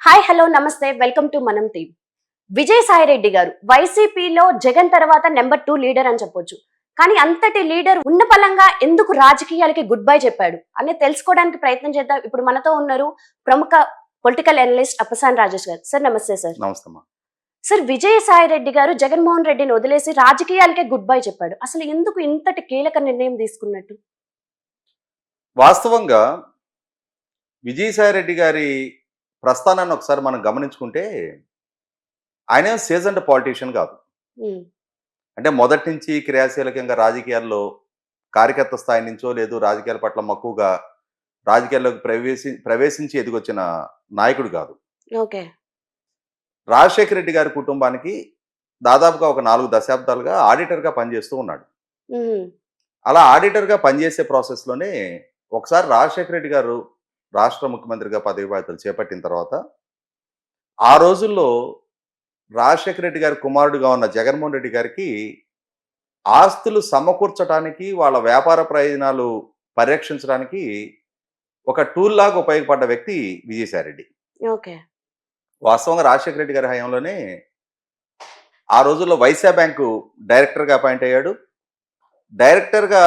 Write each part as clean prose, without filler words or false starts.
Hi hello నమస్తే welcome to మనం team. Vijayasai Reddy గారు వైసీపీలో జగన్ తర్వాత నెంబర్ 2 లీడర్ అని చెప్పొచ్చు. కానీ అంతటి లీడర్ ఉన్న పలంగా ఎందుకు రాజకీయాలకి గుడ్ బై చెప్పాడు అని తెలుసుకోవడానికి ప్రయత్నం చేద్దాం. ఇప్పుడు మనతో ఉన్నారు ప్రముఖ పొలిటికల్ అనలిస్ట్ అప్పసాని రాజేష్ గారు. సార్ నమస్తే సార్. నమస్తే. సార్, విజయసాయి రెడ్డి గారు జగన్మోహన్ రెడ్డిని వదిలేసి రాజకీయాలకే గుడ్ బై చెప్పాడు. అసలు ఎందుకు ఇంతటి కీలక నిర్ణయం తీసుకున్నట్టు? వాస్తవంగా విజయసాయి రెడ్డి గారి ప్రస్థానాన్ని ఒకసారి మనం గమనించుకుంటే ఆయన సీజన్డ్ పాలిటీషియన్ కాదు. ఉమ్, అంటే మొదటి నుంచి క్రియాశీలకంగా రాజకీయాల్లో కార్యకర్త స్థాయి నుంచో లేదు రాజకీయాల పట్ల మక్కువగా రాజకీయాల్లోకి ప్రవేశించి ఎదిగొచ్చిన నాయకుడు కాదు. ఓకే. రాజశేఖర రెడ్డి గారి కుటుంబానికి దాదాపుగా ఒక 4 దశాబ్దాలుగా ఆడిటర్గా పనిచేస్తూ ఉన్నాడు. ఉమ్, అలా ఆడిటర్గా పనిచేసే ప్రాసెస్లోనే ఒకసారి రాజశేఖర రెడ్డి గారు రాష్ట్ర ముఖ్యమంత్రిగా పదవి బాధ్యతలు చేపట్టిన తర్వాత ఆ రోజుల్లో రాజశేఖర రెడ్డి గారి కుమారుడిగా ఉన్న జగన్మోహన్ రెడ్డి గారికి ఆస్తులు సమకూర్చడానికి వాళ్ళ వ్యాపార ప్రయోజనాలు పరిరక్షించడానికి ఒక టూల్ లాగా ఉపయోగపడ్డ వ్యక్తి విజయసాయి రెడ్డి. ఓకే. వాస్తవంగా రాజశేఖర రెడ్డి గారి హయాంలోనే ఆ రోజుల్లో వైశ్య బ్యాంకు డైరెక్టర్గా అపాయింట్ అయ్యాడు. డైరెక్టర్గా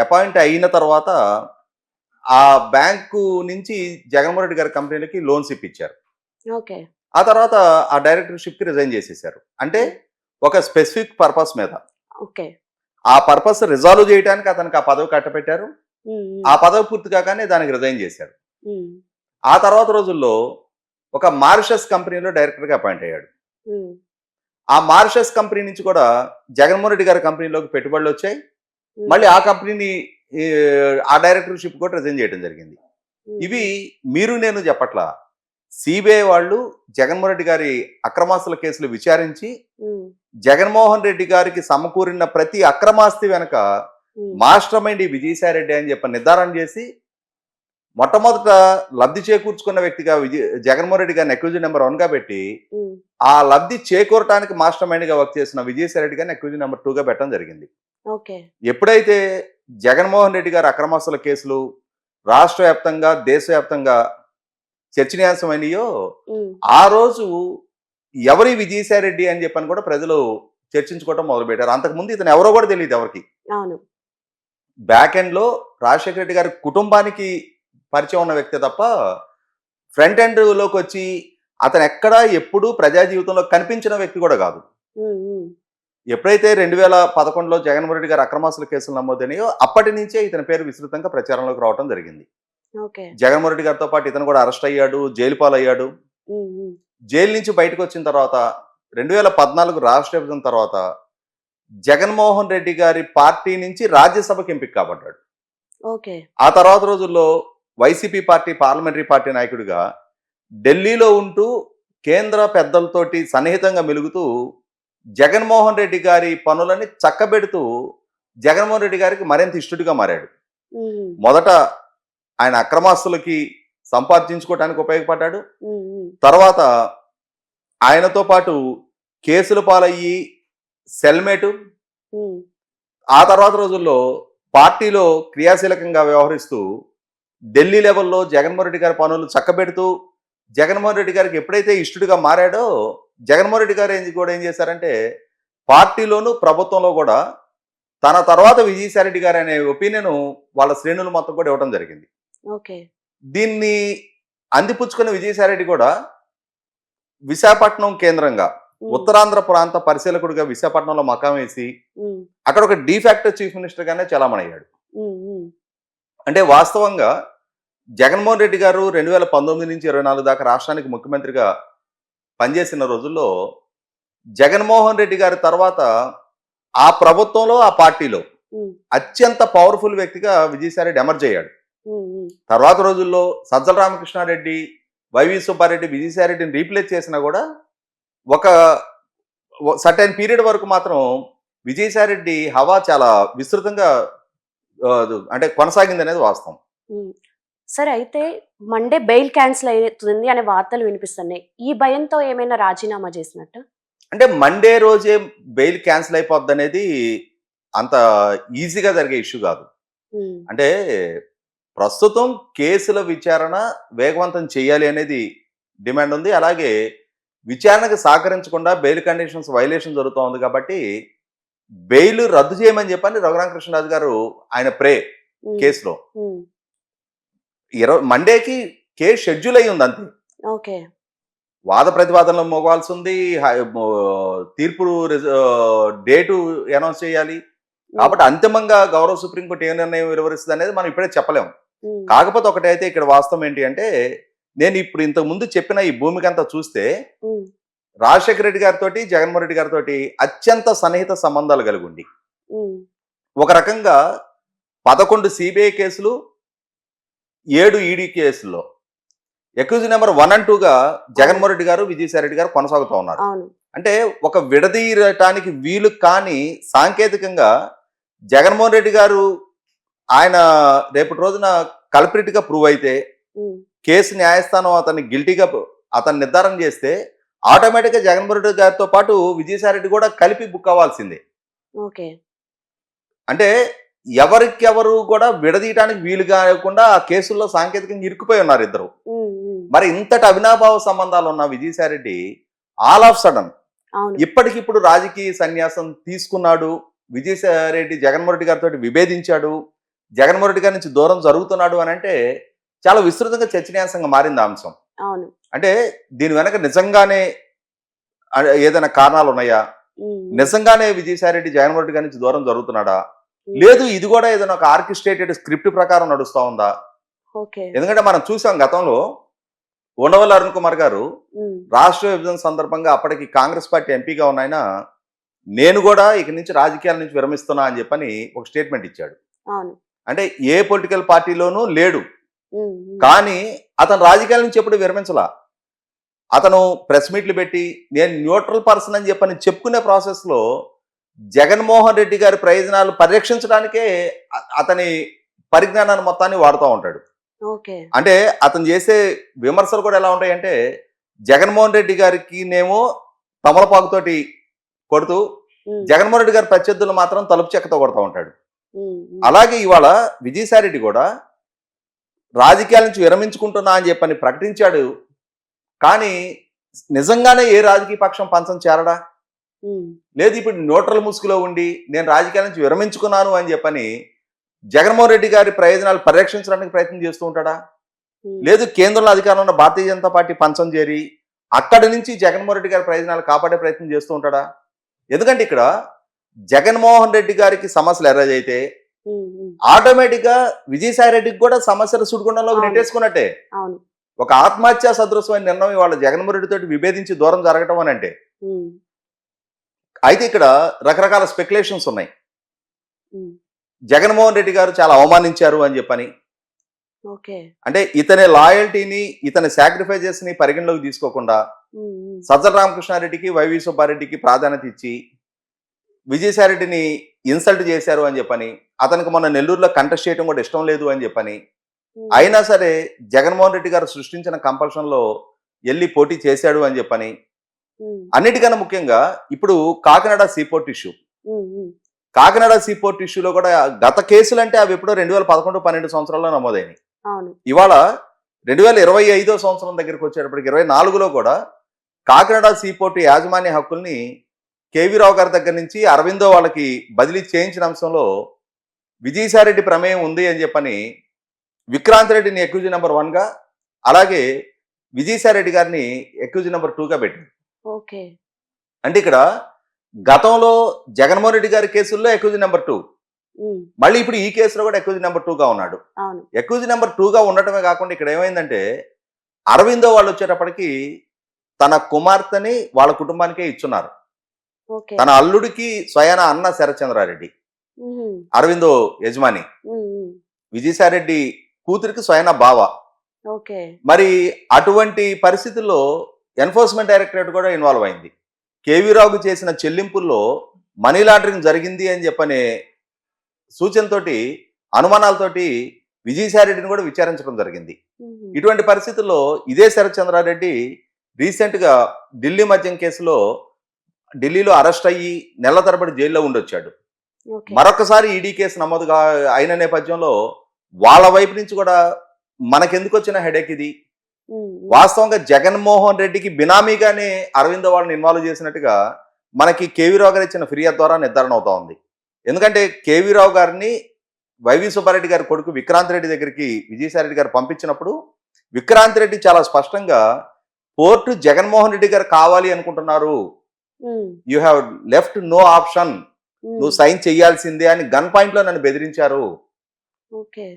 అపాయింట్ అయిన తర్వాత ఆ బ్యాంకు నుంచి జగన్మోహన్ రెడ్డి గారి కంపెనీలకి లోన్స్ ఇప్పించారు. ఓకే. ఆ తర్వాత ఆ డైరెక్టర్షిప్కి రిజైన్ చేసేసారు. అంటే ఒక స్పెసిఫిక్ పర్పస్ మీద ఓకే. ఆ పర్పస్ రిజాల్వ్ చేయడానికి అతనికి ఆ పదవి కట్టపెట్టారు. ఉమ్, ఆ పదవి పూర్తి కాగానే దానికి రిజైన్ చేశారు. ఉమ్, ఆ తర్వాత రోజుల్లో ఒక మారిషస్ కంపెనీలో డైరెక్టర్గా అపాయింట్ అయ్యాడు. ఉమ్, ఆ మారిషస్ కంపెనీ నుంచి కూడా జగన్మోహన్ రెడ్డి గారి కంపెనీలోకి పెట్టుబడులు వచ్చాయి. ఉమ్, మళ్ళీ ఆ కంపెనీని ఆ డైరెక్టర్షిప్ కూడా రిజైన్ చేయడం జరిగింది. ఉమ్, ఇవి మీరు నేను చెప్పట్లా, సిబిఐ వాళ్ళు జగన్మోహన్ రెడ్డి గారి అక్రమాస్తుల కేసులు విచారించి ఉమ్, జగన్మోహన్ రెడ్డి గారికి సమకూరిన ప్రతి అక్రమాస్తి వెనక ఉమ్, మాస్టర్ మైండ్ ఈ విజయసాయి రెడ్డి అని చెప్పి నిర్ధారణ చేసి మొట్టమొదట లబ్ధి చేకూర్చుకున్న వ్యక్తిగా జగన్మోహన్ రెడ్డి గారిని అక్యూజ్ నెంబర్ 1గా పెట్టి ఉమ్, ఆ లబ్ధి చేకూరటానికి మాస్టర్ మైండ్గా వర్క్ చేసిన విజయసాయి రెడ్డి గారిని అక్యూజ్ నెంబర్ 2గా పెట్టడం జరిగింది. ఓకే. ఎప్పుడైతే జగన్మోహన్ రెడ్డి గారి అక్రమాస్తుల కేసులు రాష్ట్ర వ్యాప్తంగా దేశవ్యాప్తంగా చర్చనీయాంశమైనయో ఉమ్, ఆ రోజు ఎవరి విజయసాయి రెడ్డి అని చెప్పని కూడా ప్రజలు చర్చించుకోవడం మొదలుపెట్టారు. అంతకుముందు ఇతను ఎవరో కూడా తెలియదు ఎవరికి. అవును. బ్యాక్ ఎండ్లో రాజశేఖర రెడ్డి గారి కుటుంబానికి పరిచయం ఉన్న వ్యక్తి తప్ప ఫ్రంట్ ఎండ్లోకి వచ్చి అతను ఎక్కడా ఎప్పుడూ ప్రజా జీవితంలో కనిపించిన వ్యక్తి కూడా కాదు. ఉమ్, ఉమ్, ఎప్పుడైతే 2011లో జగన్మోహన్ రెడ్డి గారు అక్రమాస్తుల కేసులు నమోదైనాయో అప్పటి నుంచే ఇతని పేరు విస్తృతంగా ప్రచారంలోకి రావడం జరిగింది. ఓకే. జగన్మోహన్ రెడ్డి గారితో పాటు ఇతను కూడా అరెస్ట్ అయ్యాడు, జైలు పాలయ్యాడు. ఉమ్, ఉమ్, జైలు నుంచి బయటకు వచ్చిన తర్వాత 2014 రాష్ట్ర విభజన తర్వాత జగన్మోహన్ రెడ్డి గారి పార్టీ నుంచి రాజ్యసభకి ఎంపిక కాబడ్డాడు. ఓకే. ఆ తర్వాత రోజుల్లో వైసీపీ పార్టీ పార్లమెంటరీ పార్టీ నాయకుడిగా ఢిల్లీలో ఉంటూ కేంద్ర పెద్దలతోటి సన్నిహితంగా మెలుగుతూ జగన్మోహన్ రెడ్డి గారి పనులని చక్కబెడుతూ జగన్మోహన్ రెడ్డి గారికి మరింత ఇష్టడిగా మారాడు. ఉమ్, మొదట ఆయన అక్రమాస్తులకి సంపాదించుకోవడానికి ఉపయోగపడ్డాడు. ఉమ్, ఉమ్, తర్వాత ఆయనతో పాటు కేసులు పాలయ్యి సెల్మేటు, ఉమ్, ఆ తర్వాత రోజుల్లో పార్టీలో క్రియాశీలకంగా వ్యవహరిస్తూ ఢిల్లీ లెవెల్లో జగన్మోహన్ రెడ్డి గారి పనులు చక్కబెడుతూ జగన్మోహన్ రెడ్డి గారికి ఎప్పుడైతే ఇష్టడిగా మారాడో జగన్మోహన్ రెడ్డి గారు ఏం చేశారంటే పార్టీలోను ప్రభుత్వంలో కూడా తన తర్వాత విజయసాయి రెడ్డి గారు అనే ఒపీనియన్ వాళ్ళ శ్రేణులు మొత్తం కూడా ఇవ్వడం జరిగింది. ఓకే. దీన్ని అందిపుచ్చుకున్న విజయసాయి రెడ్డి కూడా విశాఖపట్నం కేంద్రంగా ఉత్తరాంధ్ర ప్రాంత పరిశీలకుడిగా విశాఖపట్నంలో మకాం వేసి ఉమ్, అక్కడ ఒక డిఫాక్టో చీఫ్ మినిస్టర్ గానే చలామణయ్యాడు. ఉమ్, ఉమ్, అంటే వాస్తవంగా జగన్మోహన్ రెడ్డి గారు 2019 నుంచి 24 దాకా రాష్ట్రానికి ముఖ్యమంత్రిగా పనిచేసిన రోజుల్లో జగన్మోహన్ రెడ్డి గారి తర్వాత ఆ ప్రభుత్వంలో ఆ పార్టీలో ఉమ్, అత్యంత పవర్ఫుల్ వ్యక్తిగా విజయసాయి రెడ్డి ఎమర్జ్ అయ్యాడు. ఉమ్, ఉమ్, తర్వాత రోజుల్లో సజ్జల రామకృష్ణారెడ్డి, వైవి సుబ్బారెడ్డి విజయసాయి రెడ్డిని రీప్లేస్ చేసినా కూడా ఒక సర్టెన్ పీరియడ్ వరకు మాత్రం విజయసాయి రెడ్డి హవా చాలా విస్తృతంగా అంటే కొనసాగింది అనేది వాస్తవం. ఉమ్. సరే, అయితే మండే బెయిల్ క్యాన్సిల్ అవుతుంది అనే వార్తలు వినిపిస్తున్నాయి. ఈ భయంతో ఏమైనా రాజీనామా చేసినట్టు? అంటే మండే రోజే బెయిల్ క్యాన్సిల్ అయిపోద్ది అనేది అంత ఈజీగా జరిగే ఇష్యూ కాదు. ఉమ్, అంటే ప్రస్తుతం కేసుల విచారణ వేగవంతం చేయాలి అనేది డిమాండ్ ఉంది. అలాగే విచారణకు సహకరించకుండా బెయిల్ కండిషన్స్ వైలేషన్ జరుగుతూ ఉంది కాబట్టి బెయిల్ రద్దు చేయమని చెప్పని రఘురామకృష్ణరాజు గారు ఆయన కేసులో ఉమ్, మండేకి కేసు షెడ్యూల్ అయ్యి ఉంది అంతే. ఓకే. వాద ప్రతివాదనలు మోగాల్సి ఉంది. తీర్పు డేటు అనౌన్స్ చేయాలి. కాబట్టి అంతిమంగా గౌరవ సుప్రీంకోర్టు ఏ నిర్ణయం వెలువరిస్తుంది అనేది మనం ఇప్పుడే చెప్పలేము. ఉమ్, కాకపోతే ఒకటైతే ఇక్కడ వాస్తవం ఏంటి అంటే, నేను ఇప్పుడు ఇంతకు ముందు చెప్పిన ఈ భూమికంతా చూస్తే ఉమ్, రాజశేఖర రెడ్డి గారితో జగన్మోహన్ రెడ్డి గారితో అత్యంత సన్నిహిత సంబంధాలు కలిగి ఉండి, ఉమ్, ఒక రకంగా 11 సిబిఐ కేసులు, 7 ఈడీ కేసుల్లో అక్యూజ్ నెంబర్ 1 and 2గా జగన్మోహన్ రెడ్డి గారు, విజయసాయి రెడ్డి గారు కొనసాగుతూ ఉన్నారు. అవును. అంటే ఒక విడదీయటానికి వీలు కాని సాంకేతికంగా జగన్మోహన్ రెడ్డి గారు ఆయన రేపటి రోజున కల్ప్రిట్ గా ప్రూవ్ అయితే, ఉమ్, కేసు న్యాయస్థానం అతన్ని గిల్టీగా అతన్ని నిర్ధారణ చేస్తే ఆటోమేటిక్ గా జగన్మోహన్ రెడ్డి గారితో పాటు విజయసాయి రెడ్డి కూడా కలిపి బుక్ అవ్వాల్సిందే. ఓకే. అంటే ఎవరికెవరు కూడా విడదీయటానికి వీలు కాకుండా ఆ కేసుల్లో సాంకేతికంగా ఇరుక్కుపోయి ఉన్నారు ఇద్దరు. ఉమ్, ఉమ్, మరి ఇంతటి అవినాభావ సంబంధాలు ఉన్న Vijayasai Reddy all of sudden అవును. ఇప్పటికిప్పుడు రాజకీయ సన్యాసం తీసుకున్నాడు. విజయసాయి రెడ్డి జగన్మోహన్ రెడ్డి గారితో విభేదించాడు, జగన్మోహన్ రెడ్డి గారి నుంచి దూరం జరుగుతున్నాడు అని అంటే చాలా విస్తృతంగా చర్చనీయాంశంగా మారింది ఆ అంశం. అవును. అంటే దీని వెనక నిజంగానే ఏదైనా కారణాలు ఉన్నాయా, ఉమ్, నిజంగానే విజయసాయి రెడ్డి జగన్మోహన్ రెడ్డి గారి నుంచి దూరం జరుగుతున్నాడా, ఉమ్, లేదు ఇది కూడా ఏదైనా ఒక ఆర్కిస్ట్రేటెడ్ స్క్రిప్ట్ ప్రకారం నడుస్తా ఉందా? ఓకే. ఎందుకంటే మనం చూసాం గతంలో ఉండవల్లి అరుణ్ కుమార్ గారు ఉమ్, రాష్ట్ర విభజన సందర్భంగా అప్పటికి కాంగ్రెస్ పార్టీ ఎంపీగా ఉన్న ఆయన, నేను కూడా ఇక నుంచి రాజకీయాల నుంచి విరమిస్తున్నా అని చెప్పని ఒక స్టేట్మెంట్ ఇచ్చాడు. అవును. అంటే ఏ పొలిటికల్ పార్టీలోనూ లేడు, ఉమ్, ఉమ్, కానీ అతను రాజకీయాల నుంచి ఎప్పుడు విరమించలా. అతను ప్రెస్ మీట్లు పెట్టి నేను న్యూట్రల్ పర్సన్ అని చెప్పని చెప్పుకునే ప్రాసెస్ లో జగన్మోహన్ రెడ్డి గారి ప్రయోజనాలు పరిరక్షించడానికే అతని పరిజ్ఞానాన్ని మొత్తాన్ని వాడుతూ ఉంటాడు. ఓకే. అంటే అతను చేసే విమర్శలు కూడా ఎలా ఉంటాయంటే, జగన్మోహన్ రెడ్డి గారికి నేమో తమలపాకుతోటి కొడుతూ ఉమ్, జగన్మోహన్ రెడ్డి గారి ప్రత్యర్థులు మాత్రం తలుపు చెక్కతో కొడతా ఉంటాడు. ఉమ్, ఉమ్, అలాగే ఇవాళ విజయసాయి రెడ్డి కూడా రాజకీయాల నుంచి విరమించుకుంటున్నా అని చెప్పని ప్రకటించాడు, కానీ నిజంగానే ఏ రాజకీయ పక్షం పంచం చేరడా? ఉమ్, లేదు ఇప్పుడు న్యూట్రల్ ముసుగులో ఉండి నేను రాజకీయాల నుంచి విరమించుకున్నాను అని చెప్పని జగన్మోహన్ రెడ్డి గారి ప్రయోజనాలు పరిరక్షించడానికి ప్రయత్నం చేస్తూ ఉంటాడా? ఉమ్, లేదు కేంద్రంలో అధికారంలో ఉన్న భారతీయ జనతా పార్టీ పంచం చేరి అక్కడి నుంచి జగన్మోహన్ రెడ్డి గారి ప్రయోజనాలు కాపాడే ప్రయత్నం చేస్తూ ఉంటాడా? ఎందుకంటే ఇక్కడ జగన్మోహన్ రెడ్డి గారికి సమస్యలు ఎర్రజ్ అయితే ఉమ్, ఉమ్, ఆటోమేటిక్ గా విజయసాయి రెడ్డికి కూడా సమస్యల సుడిగుండంలోకి అవును. నెట్టేసుకున్నట్టే. అవును. ఒక ఆత్మహత్యా సదృశమైన నిర్ణయం వాళ్ళ జగన్మోహన్ రెడ్డి తోటి విభేదించి దూరం జరగటం అని అంటే. ఉమ్, అయితే ఇక్కడ రకరకాల స్పెక్యులేషన్స్ ఉన్నాయి. ఉమ్, జగన్మోహన్ రెడ్డి గారు చాలా అవమానించారు అని చెప్పని, ఓకే. అంటే ఇతని లాయల్టీని ఇతని సాక్రిఫైజెస్ ని పరిగణలోకి తీసుకోకుండా ఉమ్, ఉమ్, సజ్జల రామకృష్ణారెడ్డికి, వైవి సుబ్బారెడ్డికి ప్రాధాన్యత ఇచ్చి విజయసాయి రెడ్డిని ఇన్సల్ట్ చేశారు అని చెప్పని, అతనికి మొన్న నెల్లూరులో కంటెస్ట్ చేయడం కూడా ఇష్టం లేదు అని చెప్పని, ఉమ్, అయినా సరే జగన్మోహన్ రెడ్డి గారు సృష్టించిన కంపల్షన్ లో వెళ్ళి పోటీ చేశాడు అని చెప్పని, ఉమ్, అన్నిటికన్నా ముఖ్యంగా ఇప్పుడు కాకినాడ సీపోర్ట్ ఇష్యూ, ఉమ్, ఉమ్, కాకినాడ సీపోర్ట్ ఇష్యూలో కూడా గత కేసులు అంటే అవి ఎప్పుడో 2011-12 సంవత్సరాల్లో నమోదైనవి. అవును. ఇవాళ 2025 సంవత్సరం దగ్గరికి వచ్చేటప్పటికి 24లో కూడా కాకినాడ సీపోర్ట్ యాజమాన్య హక్కుల్ని కేవీ రావు గారి దగ్గర నుంచి అరవిందో వాళ్ళకి బదిలీ చేయించిన అంశంలో విజయసాయి రెడ్డి ప్రమేయం ఉంది అని చెప్పని విక్రాంత్ రెడ్డిని అక్యూజ్ నెంబర్ 1గా, అలాగే విజయసాయి రెడ్డి గారిని అక్యూజ్ నెంబర్ 2గా పెట్టింది. ఓకే. అంటే ఇక్కడ గతంలో జగన్మోహన్ రెడ్డి గారి కేసుల్లో అక్యూజ్ నెంబర్ 2, ఉమ్, మళ్ళీ ఇప్పుడు ఈ కేసులో కూడా అక్యూజ్ నెంబర్ 2గా ఉన్నాడు. అవును. అక్యూజ్ నెంబర్ 2గా ఉండటమే కాకుండా ఇక్కడ ఏమైందంటే అరవిందో వాళ్ళు వచ్చేటప్పటికి తన కుమార్తెని వాళ్ళ కుటుంబానికే ఇచ్చున్నారు. ఓకే. తన అల్లుడికి స్వయాన అన్న శరత్చంద్రారెడ్డి, ఉమ్, అరవిందో యజమాని, ఉమ్, ఉమ్, విజయసాయి రెడ్డి కూతురికి స్వయాన బావ. ఓకే. మరి అటువంటి పరిస్థితుల్లో ఎన్ఫోర్స్మెంట్ డైరెక్టరేట్ కూడా ఇన్వాల్వ్ అయింది. కేవీ రావుకు చేసిన చెల్లింపుల్లో మనీ లాండరింగ్ జరిగింది అని చెప్పనే సూచనతోటి, అనుమానాలతోటి విజయసాయి రెడ్డిని కూడా విచారించడం జరిగింది. ఉమ్, ఇటువంటి పరిస్థితుల్లో ఇదే శరత్చంద్రారెడ్డి రీసెంట్ గా ఢిల్లీ మద్యం కేసులో ఢిల్లీలో అరెస్ట్ అయ్యి నెల తరబడి జైల్లో ఉండొచ్చాడు. ఓకే. మరొకసారి ఈడీ కేసు నమోదుగా అయిన నేపథ్యంలో వాళ్ళ వైపు నుంచి కూడా మనకెందుకు వచ్చిన హెడేక్ ఇది, వాస్తవంగా జగన్మోహన్ రెడ్డికి బినామీగానే అరవింద్ వాళ్ళని ఇన్వాల్వ్ చేసినట్టుగా మనకి కేవీ రావు గారు ఇచ్చిన ఫిర్యాదు ద్వారా నిర్ధారణ అవుతా ఉంది. ఎందుకంటే కేవీ రావు గారిని వైవి సుబ్బారెడ్డి గారి కొడుకు విక్రాంత్ రెడ్డి దగ్గరికి విజయసాయి రెడ్డి గారు పంపించినప్పుడు విక్రాంత్ రెడ్డి చాలా స్పష్టంగా పోర్టు జగన్మోహన్ రెడ్డి గారు కావాలి అనుకుంటున్నారు, you have left no option, నువ్వు సైన్ చేయాల్సిందే అని గన్ పాయింట్ లో నన్ను బెదిరించారు.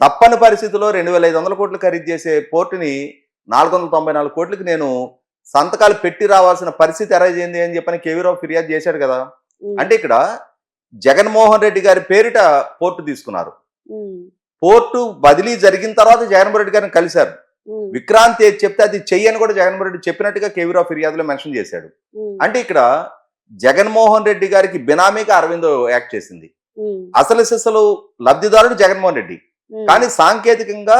తప్పని పరిస్థితిలో 2,500 కోట్లు ఖరీదు చేసే పోర్టుని 494 కోట్లకి నేను సంతకాలు పెట్టి రావాల్సిన పరిస్థితి అరైజ్ అయింది అని చెప్పని కేవీరావు ఫిర్యాదు చేశాడు కదా. అంటే ఇక్కడ జగన్మోహన్ రెడ్డి గారి పేరిట పోర్టు తీసుకున్నారు. పోర్టు బదిలీ జరిగిన తర్వాత జగన్మోహన్ రెడ్డి గారిని కలిశారు. విక్రాంత్ ఏది చెప్తే అది చెయ్యని కూడా జగన్మోహన్ రెడ్డి చెప్పినట్టుగా కేవీరావు ఫిర్యాదులో మెన్షన్ చేశాడు. అంటే ఇక్కడ జగన్మోహన్ రెడ్డి గారికి బినామీగా అరవింద్ యాక్ట్ చేసింది. అసలు లబ్ధిదారుడు జగన్మోహన్ రెడ్డి, కానీ సాంకేతికంగా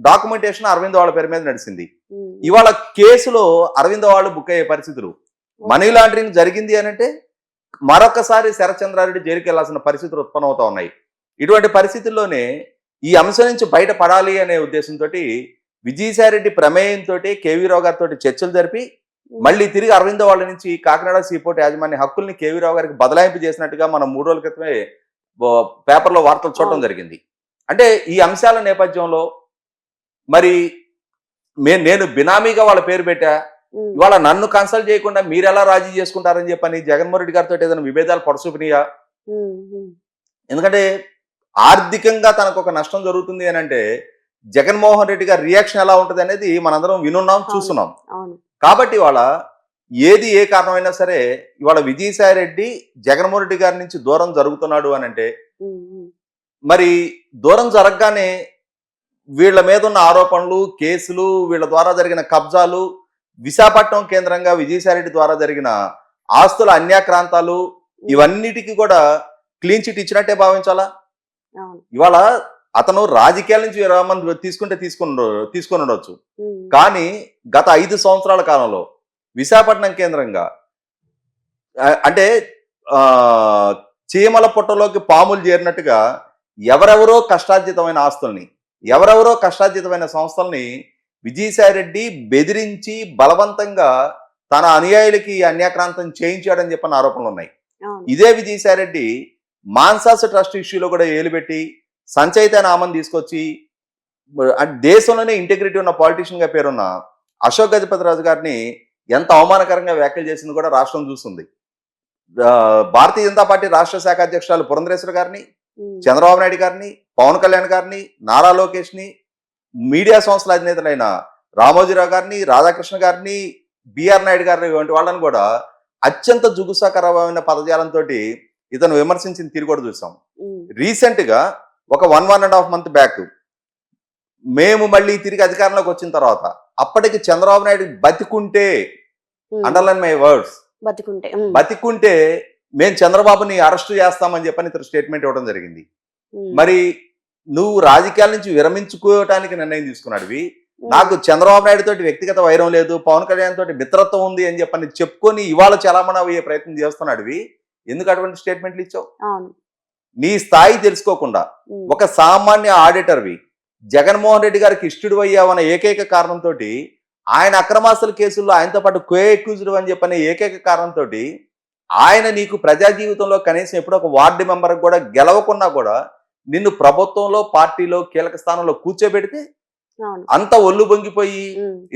డాక్యుమెంటేషన్ అరవింద్ వాళ్ళ పేరు మీద నడిచింది. ఇవాళ కేసులో అరవింద్ వాళ్ళు బుక్ అయ్యే పరిస్థితులు, మనీ లాండరింగ్ జరిగింది అని అంటే మరొకసారి శరత్చంద్రారెడ్డి జైలుకి వెళ్లాల్సిన పరిస్థితులు ఉత్పన్నమవుతా ఉన్నాయి. ఇటువంటి పరిస్థితుల్లోనే ఈ అంశం నుంచి బయటపడాలి అనే ఉద్దేశంతో విజయసాయి రెడ్డి ప్రమేయంతో కేవీరావు గారితో చర్చలు జరిపి మళ్ళీ తిరిగి అరవింద్ వాళ్ళ నుంచి కాకినాడ సీపోర్ట్ యాజమాన్య హక్కుల్ని కేవీరావు గారికి బదలాయింపు చేసినట్టుగా మనం 3 రోజుల క్రితమే పేపర్లో వార్తలు చూడటం జరిగింది. అంటే ఈ అంశాల నేపథ్యంలో మరి నేను బినామీగా వాళ్ళ పేరు పెట్టా, ఇవాళ నన్ను కన్సల్ట్ చేయకుండా మీరు ఎలా రాజీ చేసుకుంటారని చెప్పని జగన్మోహన్ రెడ్డి గారితో ఏదైనా విభేదాలు పడుచుకునియా? ఎందుకంటే ఆర్థికంగా తనకు ఒక నష్టం జరుగుతుంది అని అంటే జగన్మోహన్ రెడ్డి గారి రియాక్షన్ ఎలా ఉంటుంది అనేది మనందరం వినున్నాం, చూస్తున్నాం. కాబట్టి ఇవాళ ఏది ఏ కారణమైనా సరే ఇవాళ విజయసాయి రెడ్డి జగన్మోహన్ రెడ్డి గారి నుంచి దూరం జరుగుతున్నాడు అని అంటే మరి దూరం జరగగానే వీళ్ళ మీద ఉన్న ఆరోపణలు, కేసులు, వీళ్ళ ద్వారా జరిగిన కబ్జాలు, విశాఖపట్నం కేంద్రంగా విజయసాయి రెడ్డి ద్వారా జరిగిన ఆస్తుల అన్యాక్రాంతాలు, ఇవన్నిటికీ కూడా క్లీన్ చిట్ ఇచ్చినట్టే భావించాలా? ఇవాళ అతను రాజకీయాల నుంచి విరామం తీసుకొని ఉండొచ్చు, కానీ గత 5 సంవత్సరాల కాలంలో విశాఖపట్నం కేంద్రంగా అంటే చీమల పుట్టలోకి పాములు చేరినట్టుగా ఎవరెవరో కష్టార్జితమైన ఆస్తుల్ని, ఎవరెవరో కష్టార్జితమైన సంస్థల్ని విజయసాయి రెడ్డి బెదిరించి బలవంతంగా తన అనుయాయులకి అన్యాక్రాంతం చేయించాడని చెప్పిన ఆరోపణలు ఉన్నాయి. ఇదే విజయసాయి రెడ్డి మాన్సాస్ ట్రస్ట్ ఇష్యూలో కూడా ఏలుబెట్టి సంచయిత నామం తీసుకొచ్చి దేశంలోనే ఇంటిగ్రిటీ ఉన్న పాలిటీషియన్ గా పేరున్న అశోక్ గజపతిరాజు గారిని ఎంత అవమానకరంగా వ్యాఖ్యలు చేసింది కూడా రాష్ట్రం చూస్తుంది. భారతీయ జనతా పార్టీ రాష్ట్ర శాఖ అధ్యక్షురాలు పురంధరేశ్వర గారిని, చంద్రబాబు నాయుడు గారిని, పవన్ కళ్యాణ్ గారిని, నారా లోకేష్ ని, మీడియా సంస్థల అధినేతలైన రామోజీరావు గారిని, రాధాకృష్ణ గారిని, బిఆర్ నాయుడు గారిని వంటి వాళ్ళని కూడా అత్యంత జుగుసాకరమైన పదజాలంతో ఇతను విమర్శించిన తీరు కూడా చూసాం. రీసెంట్ గా ఒక 1.5 month బ్యాక్ మేము మళ్ళీ తిరిగి అధికారంలోకి వచ్చిన తర్వాత అప్పటికి చంద్రబాబు నాయుడు బతికుంటే, అండర్లైన్ మై వర్డ్స్, బతికుంటే మేము చంద్రబాబుని అరెస్ట్ చేస్తామని చెప్పని ఇతను స్టేట్మెంట్ ఇవ్వడం జరిగింది. మరి నువ్వు రాజకీయాల నుంచి విరమించుకోవటానికి నిర్ణయం తీసుకున్నాడువి, నాకు చంద్రబాబు నాయుడు తోటి వ్యక్తిగత వైరం లేదు, పవన్ కళ్యాణ్ తోటి మిత్రత్వం ఉంది అని చెప్పని చెప్పుకొని ఇవాళ చలామణి అయ్యే ప్రయత్నం చేస్తున్నాడువి, ఎందుకు అటువంటి స్టేట్మెంట్లు ఇచ్చావు? నీ స్థాయి తెలుసుకోకుండా ఒక సామాన్య ఆడిటర్వి జగన్మోహన్ రెడ్డి గారికి ఇష్టడు అయ్యావన్న ఏకైక కారణంతో, ఆయన అక్రమాస్తుల కేసుల్లో ఆయనతో పాటు కో-అక్యూజ్డ్ అని చెప్పనే ఏకైక కారణంతో ఆయన నీకు ప్రజా జీవితంలో కనీసం ఎప్పుడో ఒక వార్డు మెంబర్ కూడా గెలవకున్నా కూడా నిన్ను ప్రభుత్వంలో పార్టీలో కీలక స్థానంలో కూర్చోబెడితే అంత ఒళ్ళు బొంగిపోయి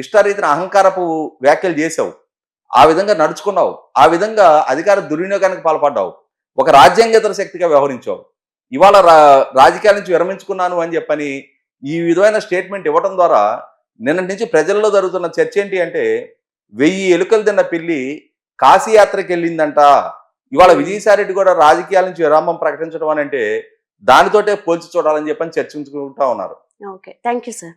ఇష్టారీతిన అహంకారపు వ్యాఖ్యలు చేసావు, ఆ విధంగా నడుచుకున్నావు, ఆ విధంగా అధికార దుర్వినియోగానికి పాల్పడ్డావు, ఒక రాజ్యాంగేతర శక్తిగా వ్యవహరించావు. ఇవాళ రాజకీయాల నుంచి విరమించుకున్నాను అని చెప్పని ఈ విధమైన స్టేట్మెంట్ ఇవ్వడం ద్వారా నిన్నటి నుంచి ప్రజల్లో జరుగుతున్న చర్చ ఏంటి అంటే 1000 ఎలుకలు తిన్న పిల్లి కాశీయాత్రకి వెళ్ళిందంట. ఇవాళ విజయసాయి రెడ్డి కూడా రాజకీయాల నుంచి విరామం ప్రకటించడం అని అంటే దానితోటే పోల్చి చూడాలని చెప్పని చర్చించుకుంటా ఉన్నారు. Okay, thank you sir.